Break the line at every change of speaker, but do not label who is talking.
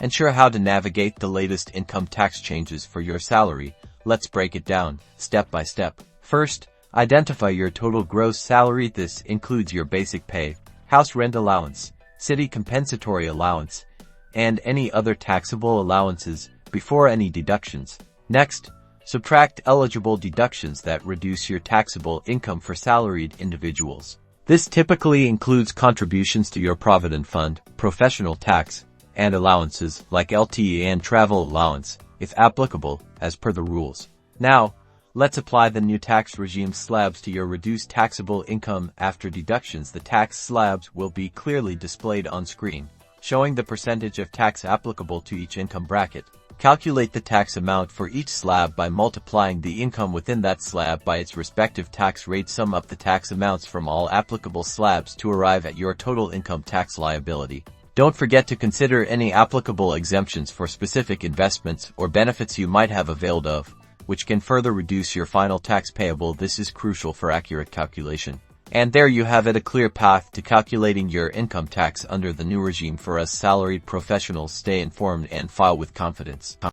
Ensure how to navigate the latest income tax changes for your salary. Let's break it down, step by step. First, identify your total gross salary. This includes your basic pay, house rent allowance, city compensatory allowance, and any other taxable allowances before any deductions. Next, subtract eligible deductions that reduce your taxable income for salaried individuals. This typically includes contributions to your provident fund, professional tax, and allowances like LTE and travel allowance, if applicable, as per the rules. Now, let's apply the new tax regime slabs to your reduced taxable income. After deductions, the tax slabs will be clearly displayed on screen, showing the percentage of tax applicable to each income bracket. Calculate the tax amount for each slab by multiplying the income within that slab by its respective tax rate. Sum up the tax amounts from all applicable slabs to arrive at your total income tax liability. Don't forget to consider any applicable exemptions for specific investments or benefits you might have availed of, which can further reduce your final tax payable. This is crucial for accurate calculation. And there you have it, a clear path to calculating your income tax under the new regime. For us salaried professionals, stay informed and file with confidence.